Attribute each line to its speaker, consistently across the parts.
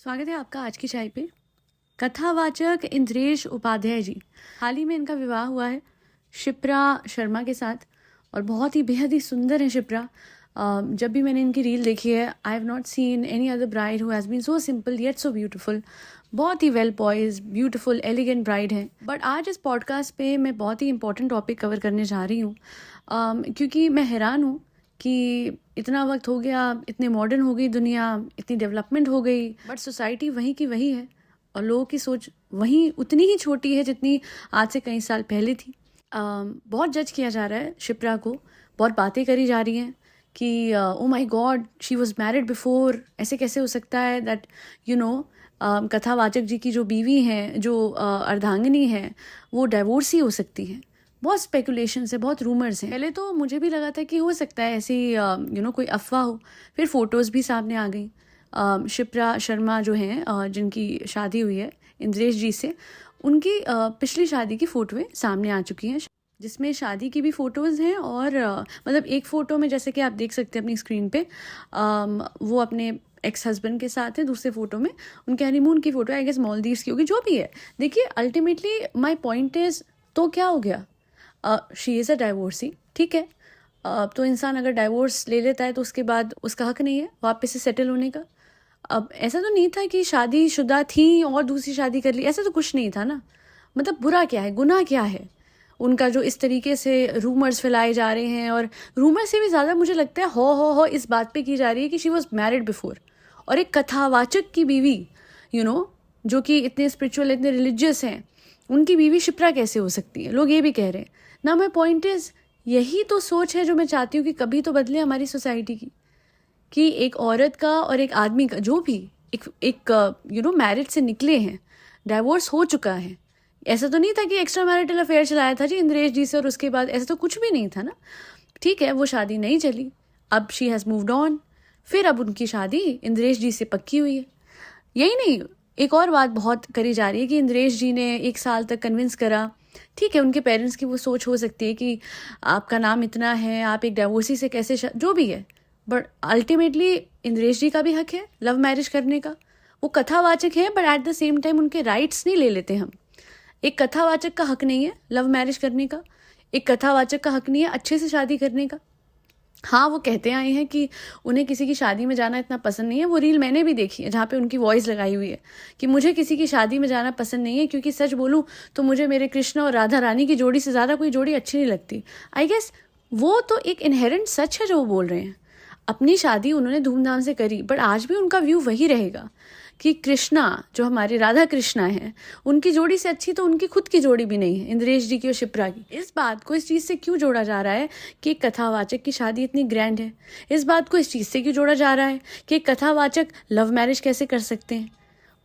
Speaker 1: स्वागत है आपका आज की चाय पे। कथावाचक इंद्रेश उपाध्याय जी, हाल ही में इनका विवाह हुआ है शिप्रा शर्मा के साथ और बहुत ही बेहद ही सुंदर है शिप्रा। जब भी मैंने इनकी रील देखी है, I have not seen any other bride who has been so simple yet so beautiful. बहुत ही well poised, beautiful, elegant bride है। बट आज इस पॉडकास्ट पे मैं बहुत ही इंपॉर्टेंट टॉपिक कवर करने जा रही हूँ, क्योंकि मैं हैरान हूँ कि इतना वक्त हो गया, इतने मॉडर्न हो गई दुनिया, इतनी डेवलपमेंट हो गई, बट सोसाइटी वहीं की वही है और लोगों की सोच वहीं उतनी ही छोटी है जितनी आज से कई साल पहले थी। बहुत जज किया जा रहा है शिप्रा को, बहुत बातें करी जा रही हैं कि oh my God she was married before, ऐसे कैसे हो सकता है दैट कथावाचक जी की जो बीवी हैं, जो अर्धांगिनी है, वो डाइवोर्स ही हो सकती है। बहुत स्पेकुलेशंस है, बहुत रूमर्स हैं। पहले तो मुझे भी लगा था कि हो सकता है ऐसी कोई अफवाह हो, फिर फोटोज़ भी सामने आ गई। शिप्रा शर्मा जो हैं, जिनकी शादी हुई है इंद्रेश जी से, उनकी पिछली शादी की फ़ोटोएं सामने आ चुकी हैं, जिसमें शादी की भी फ़ोटोज़ हैं और मतलब एक फ़ोटो में जैसे कि आप देख सकते हैं अपनी स्क्रीन पे, वो अपने एक्स हस्बैंड के साथ है। दूसरे फ़ोटो में उनके हनीमून की फ़ोटो, आई गेस मालदीव्स की होगी, जो भी है। देखिए, अल्टीमेटली माई पॉइंट इज़, तो क्या हो गया, शी इज़ अ डाइवोर्सी, ठीक है। तो इंसान अगर डाइवोर्स ले लेता है तो उसके बाद उसका हक नहीं है वापस से सेटल होने का। अब ऐसा तो नहीं था कि शादीशुदा थी और दूसरी शादी कर ली, ऐसा तो कुछ नहीं था ना। मतलब बुरा क्या है, गुनाह क्या है उनका, जो इस तरीके से रूमर्स फैलाए जा रहे हैं। और रूमर से भी ज़्यादा मुझे लगता है हो इस बात पे की जा रही है कि शी वॉज मैरिड बिफोर। और एक कथावाचक की बीवी, जो कि इतने स्पिरिचुअल, इतने रिलीजियस हैं, उनकी बीवी शिप्रा कैसे हो सकती है, लोग ये भी कह रहे हैं ना। माई पॉइंट इज़, यही तो सोच है जो मैं चाहती हूँ कि कभी तो बदले हमारी सोसाइटी की, कि एक औरत का और एक आदमी का, जो भी एक मैरिज से निकले हैं, डाइवोर्स हो चुका है। ऐसा तो नहीं था कि एक्स्ट्रा मैरिटल अफेयर चलाया था जी इंद्रेश जी से और उसके बाद, ऐसा तो कुछ भी नहीं था ना। ठीक है, वो शादी नहीं चली, अब शी हैज़ मूव्ड ऑन, फिर अब उनकी शादी इंद्रेश जी से पक्की हुई है। यही नहीं, एक और बात बहुत करी जा रही है कि इंद्रेश जी ने 1 साल तक कन्विंस करा। ठीक है, उनके पेरेंट्स की वो सोच हो सकती है कि आपका नाम इतना है, आप एक डाइवोर्सी से कैसे जो भी है, बट अल्टीमेटली इंद्रेश जी का भी हक है लव मैरिज करने का। वो कथावाचक है, but at the same time उनके राइट्स नहीं ले लेते हम। एक कथावाचक का हक नहीं है लव मैरिज करने का, एक कथावाचक का हक नहीं है अच्छे से शादी करने का। हाँ, वो कहते आए हैं कि उन्हें किसी की शादी में जाना इतना पसंद नहीं है। वो रील मैंने भी देखी है जहाँ पे उनकी वॉइस लगाई हुई है कि मुझे किसी की शादी में जाना पसंद नहीं है, क्योंकि सच बोलूँ तो मुझे मेरे कृष्ण और राधा रानी की जोड़ी से ज़्यादा कोई जोड़ी अच्छी नहीं लगती। आई गेस वो तो एक इनहेरेंट सच है जो वो बोल रहे हैं। अपनी शादी उन्होंने धूमधाम से करी, बट आज भी उनका व्यू वही रहेगा कि कृष्णा, जो हमारे राधा कृष्णा हैं, उनकी जोड़ी से अच्छी तो उनकी खुद की जोड़ी भी नहीं है, इंद्रेश जी की और शिप्रा की। इस बात को इस चीज़ से क्यों जोड़ा जा रहा है कि एक कथावाचक की शादी इतनी ग्रैंड है? इस बात को इस चीज़ से क्यों जोड़ा जा रहा है कि एक कथावाचक लव मैरिज कैसे कर सकते हैं?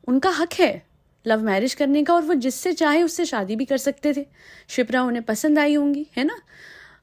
Speaker 1: उनका हक है लव मैरिज करने का, और वो जिससे चाहे उससे शादी भी कर सकते थे। शिप्रा उन्हें पसंद आई होंगी, है ना।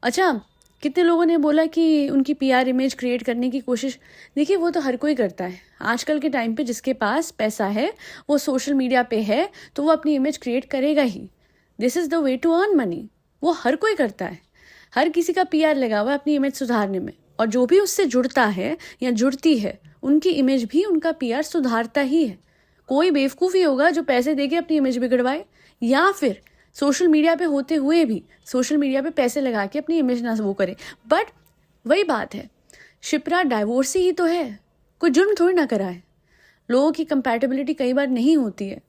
Speaker 1: अच्छा, कितने लोगों ने बोला कि उनकी पीआर इमेज क्रिएट करने की कोशिश। देखिए, वो तो हर कोई करता है आजकल के टाइम पे। जिसके पास पैसा है, वो सोशल मीडिया पे है, तो वो अपनी इमेज क्रिएट करेगा ही। This is the way to earn money. वो हर कोई करता है, हर किसी का पीआर लगा हुआ है अपनी इमेज सुधारने में। और जो भी उससे जुड़ता है या जुड़ती है, उनकी इमेज भी उनका पीआर सुधारता ही है। कोई बेवकूफ़ी होगा जो पैसे देके अपनी इमेज बिगड़वाए, या फिर सोशल मीडिया पे होते हुए भी सोशल मीडिया पे पैसे लगा के अपनी इमेज ना वो करे। बट वही बात है, शिप्रा डाइवोर्सी ही तो है, कोई जुर्म थोड़ी ना करा है। लोगों की कंपैटिबिलिटी कई बार नहीं होती है।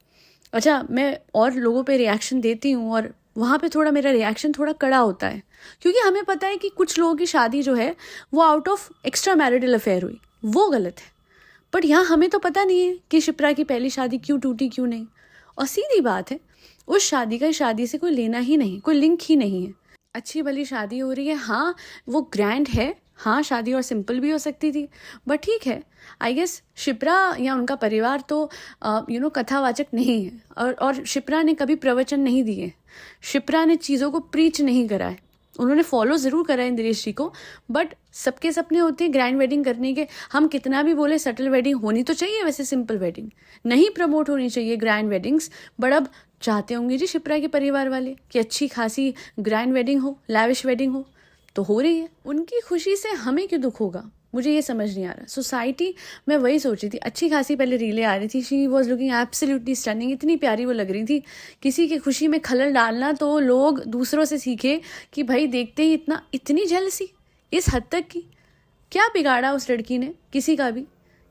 Speaker 1: अच्छा, मैं और लोगों पे रिएक्शन देती हूँ और वहाँ पे थोड़ा मेरा रिएक्शन थोड़ा कड़ा होता है, क्योंकि हमें पता है कि कुछ लोगों की शादी जो है वो out of extra marital affair हुई, वो गलत है। बट यहाँ हमें तो पता नहीं है कि शिप्रा की पहली शादी क्यों टूटी, क्यों नहीं। और सीधी बात है, उस शादी का इस शादी से कोई लेना ही नहीं, कोई लिंक ही नहीं है। अच्छी भली शादी हो रही है, हाँ वो ग्रैंड है, हाँ शादी और सिंपल भी हो सकती थी, बट ठीक है। आई गेस शिप्रा या उनका परिवार तो कथावाचक नहीं है, और शिप्रा ने कभी प्रवचन नहीं दिए, शिप्रा ने चीज़ों को प्रीच नहीं करा है। उन्होंने फॉलो ज़रूर करा है इंद्रेश जी को, बट सबके सपने होते हैं ग्रैंड वेडिंग करने के। हम कितना भी बोले सटल वेडिंग होनी तो चाहिए, वैसे सिंपल वेडिंग नहीं प्रमोट होनी चाहिए, ग्रैंड वेडिंग्स। बट अब चाहते होंगे जी शिप्रा के परिवार वाले कि अच्छी खासी ग्रैंड वेडिंग हो, लैविश वेडिंग हो, तो हो रही है। उनकी खुशी से हमें क्यों दुख होगा? मुझे ये समझ नहीं आ रहा। सोसाइटी, मैं वही सोच रही थी, अच्छी खासी पहले रीलें आ रही थी, she was looking absolutely stunning, इतनी प्यारी वो लग रही थी। किसी की खुशी में खलल डालना तो लोग दूसरों से सीखे कि भाई देखते ही इतनी जेलसी इस हद तक की। क्या बिगाड़ा उस लड़की ने किसी का भी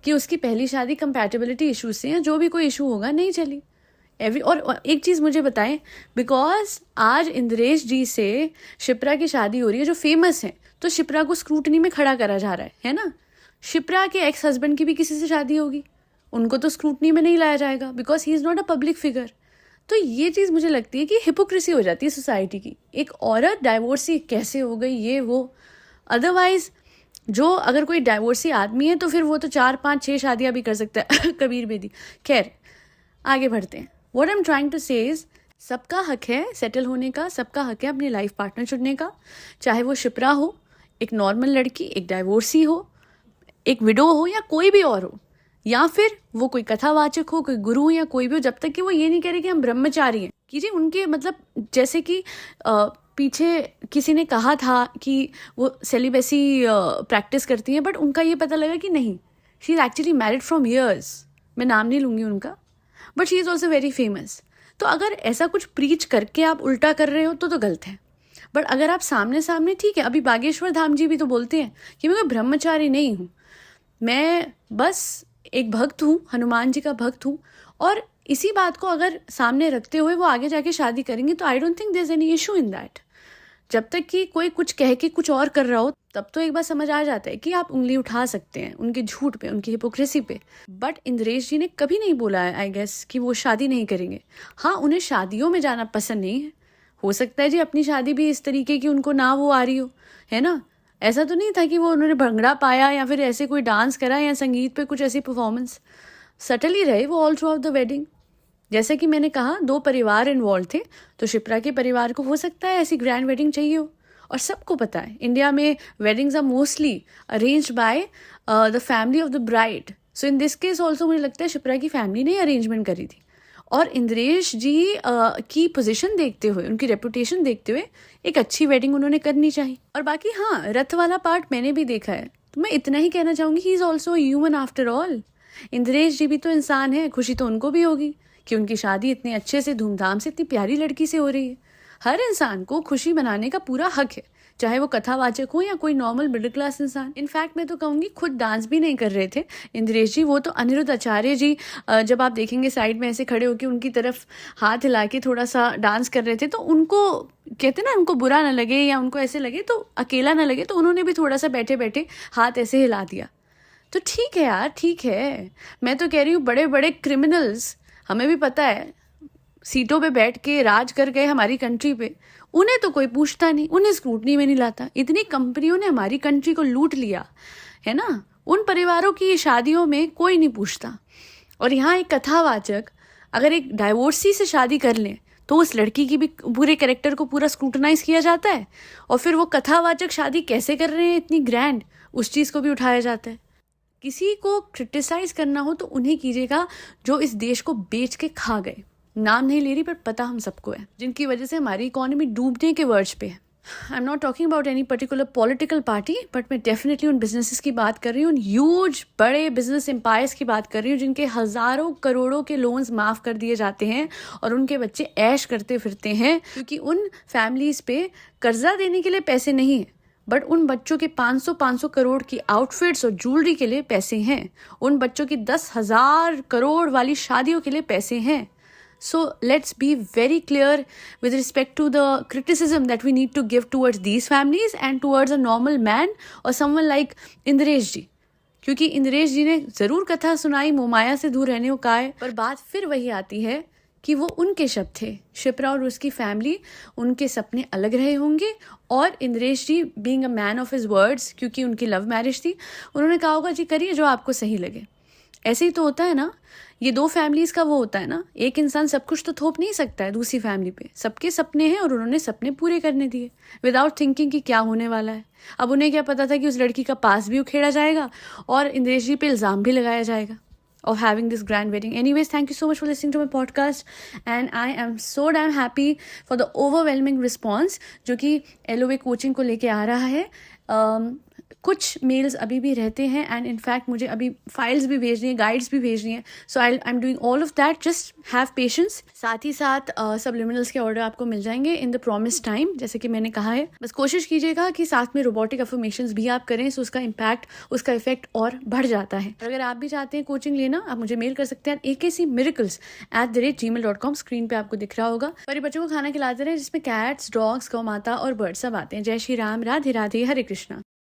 Speaker 1: कि उसकी पहली शादी कंपैटिबिलिटी इशू से, या जो भी कोई इशू होगा, नहीं चली। और एक चीज़ मुझे बताएं, बिकॉज आज इंद्रेश जी से शिप्रा की शादी हो रही है जो फेमस है, तो शिप्रा को स्क्रूटनी में खड़ा करा जा रहा है ना। शिप्रा के एक्स हस्बैंड की भी किसी से शादी होगी, उनको तो स्क्रूटनी में नहीं लाया जाएगा because he is not a public figure. तो ये चीज़ मुझे लगती है कि हिपोक्रेसी हो जाती है सोसाइटी की। एक औरत डाइवोर्सी कैसे हो गई, ये वो। अदरवाइज जो अगर कोई डाइवोर्सी आदमी है तो फिर वो तो 4 5 6 शादियां भी कर सकता है कबीर बेदी। खैर, आगे बढ़ते हैं। What I am trying to say is, सबका हक है सेटल होने का, सबका हक है अपनी लाइफ पार्टनर चुनने का, चाहे वो शिप्रा हो, एक नॉर्मल लड़की, एक डाइवोर्सी हो, एक विडो हो, या कोई भी और हो, या फिर वो कोई कथावाचक हो, कोई गुरु हो, या कोई भी हो, जब तक कि वो ये नहीं कह रहे कि हम ब्रह्मचारी हैं। कीजिए उनके मतलब, जैसे कि पीछे किसी ने कहा था कि वो सेलिबेसी प्रैक्टिस करती हैं, बट उनका ये पता लगा कि नहीं, she is actually married from years. मैं नाम नहीं लूँगी उनका, but she is also very famous. तो अगर ऐसा कुछ प्रीच करके आप उल्टा कर रहे हो तो गलत है। बट अगर आप सामने सामने, ठीक है, अभी बागेश्वर धाम जी भी तो बोलते हैं कि मैं कोई ब्रह्मचारी नहीं हूँ, मैं बस एक भक्त हूँ, हनुमान जी का भक्त हूँ, और इसी बात को अगर सामने रखते हुए वो आगे जाके शादी करेंगे तो I don't think there is any issue in that. जब तक कि कोई कुछ कह के कुछ और कर रहा हो, तब तो एक बार समझ आ जाता है कि आप उंगली उठा सकते हैं उनके झूठ पे, उनकी हिपोक्रेसी पे। बट इंद्रेश जी ने कभी नहीं बोला है आई गेस कि वो शादी नहीं करेंगे। हाँ, उन्हें शादियों में जाना पसंद नहीं है, हो सकता है जी अपनी शादी भी इस तरीके की उनको ना वो आ रही हो, है ना। ऐसा तो नहीं था कि वो उन्होंने भंगड़ा पाया या फिर ऐसे कोई डांस करा या संगीत पे कुछ ऐसी परफॉर्मेंस, सटल ही रहे वो all through out the wedding. जैसे कि मैंने कहा, 2 परिवार इन्वॉल्व थे, तो शिप्रा के परिवार को हो सकता है ऐसी ग्रैंड वेडिंग चाहिए हो। और सबको पता है इंडिया में weddings are mostly arranged by the family of the bride. So in this case also मुझे लगता है शिप्रा की फैमिली ने अरेंजमेंट करी थी। और इंद्रेश जी की पोजीशन देखते हुए, उनकी रेपुटेशन देखते हुए, एक अच्छी वेडिंग उन्होंने करनी चाहिए। और बाकी हाँ, रथ वाला पार्ट मैंने भी देखा है, तो मैं इतना ही कहना चाहूँगी, he is also human after all. Indresh ji भी तो इंसान है, खुशी तो उनको भी होगी कि उनकी शादी इतने अच्छे से, धूमधाम से, इतनी प्यारी लड़की से हो रही है। हर इंसान को खुशी मनाने का पूरा हक है, चाहे वो कथावाचक हो या कोई नॉर्मल मिडिल क्लास इंसान। इनफैक्ट मैं तो कहूँगी खुद डांस भी नहीं कर रहे थे इंद्रेश जी, वो तो अनिरुद्ध आचार्य जी जब आप देखेंगे साइड में ऐसे खड़े होकर उनकी तरफ हाथ हिला के थोड़ा सा डांस कर रहे थे, तो उनको कहते ना, उनको बुरा ना लगे या उनको ऐसे लगे तो अकेला ना लगे, तो उन्होंने भी थोड़ा सा बैठे बैठे हाथ ऐसे हिला दिया। तो ठीक है यार, ठीक है। मैं तो कह रही हूँ बड़े बड़े क्रिमिनल्स, हमें भी पता है, सीटों पे बैठ के राज कर गए हमारी कंट्री पे, उन्हें तो कोई पूछता नहीं, उन्हें स्क्रूटनी में नहीं लाता। इतनी कंपनियों ने हमारी कंट्री को लूट लिया है ना, उन परिवारों की शादियों में कोई नहीं पूछता। और यहाँ एक कथावाचक अगर एक डाइवोर्सी से शादी कर लें तो उस लड़की की भी पूरे कैरेक्टर को पूरा स्क्रूटनाइज किया जाता है, और फिर वो कथावाचक शादी कैसे कर रहे हैं इतनी ग्रैंड, उस चीज़ को भी उठाया जाता है। किसी को क्रिटिसाइज करना हो तो उन्हें कीजिएगा जो इस देश को बेच के खा गए। नाम नहीं ले रही, पर पता हम सबको है, जिनकी वजह से हमारी इकोनॉमी डूबने के वर्ज पे है। I am not talking about any particular political party, but मैं डेफिनेटली उन बिजनेसेस की बात कर रही हूँ, उन ह्यूज बड़े बिजनेस एम्पायर्स की बात कर रही हूँ जिनके हज़ारों करोड़ों के लोन्स माफ़ कर दिए जाते हैं और उनके बच्चे ऐश करते फिरते हैं, क्योंकि उन फैमिलीज़ पे कर्जा देने के लिए पैसे नहीं हैं, बट उन बच्चों के 500 करोड़ की आउटफिट्स और ज्वेलरी के लिए पैसे हैं, उन बच्चों की 10,000 करोड़ वाली शादियों के लिए पैसे हैं। So let's be very clear with respect to the criticism that we need to give towards these families and towards a normal man or someone like Indresh जी, क्योंकि इंद्रेश जी ने ज़रूर कथा सुनाई, मोमाया से दूर रहने को कहा है, पर बात फिर वही आती है कि वो उनके शब्द थे, शिप्रा और उसकी फैमिली, उनके सपने अलग रहे होंगे, और Indresh ji being a man of his words, क्योंकि उनकी लव मैरिज थी, उन्होंने कहा होगा जी करिए जो आपको सही लगे। ऐसे ही तो होता है ना, ये 2 फैमिलीज़ का वो होता है ना, एक इंसान सब कुछ तो थोप नहीं सकता है दूसरी फैमिली पे, सबके सपने हैं और उन्होंने सपने पूरे करने दिए विदाउट थिंकिंग कि क्या होने वाला है। अब उन्हें क्या पता था कि उस लड़की का पास भी उखेड़ा जाएगा और इंद्रेश जी पे इल्ज़ाम भी लगाया जाएगा of having this grand wedding. Anyways, thank you so much for listening to my podcast, and I am so damn happy for the overwhelming response जो कि LOA कोचिंग को लेके आ रहा है। कुछ मेल्स अभी भी रहते हैं एंड इनफैक्ट मुझे अभी फाइल्स भी भेजनी है, गाइड्स भी भेजनी है. So I am doing all of that. Just have patience. साथ ही साथ सबलिमिनल्स के ऑर्डर आपको मिल जाएंगे इन द प्रॉमिस टाइम, जैसे कि मैंने कहा है. बस कोशिश कीजिएगा कि साथ में रोबोटिक अफर्मेशंस भी आप करें, सो उसका इम्पैक्ट, उसका इफेक्ट और बढ़ जाता है. और अगर आप भी चाहते हैं कोचिंग लेना, आप मुझे मेल कर सकते हैं akcmiracles@gmail.com. स्क्रीन पे आपको दिख रहा होगा. और ये बच्चों को खाना खिलाते रहे जिसमें कैट्स, डॉग्स, गौ माता और बर्ड सब आते हैं. जय श्री राम. राधे राधे. हरे कृष्णा.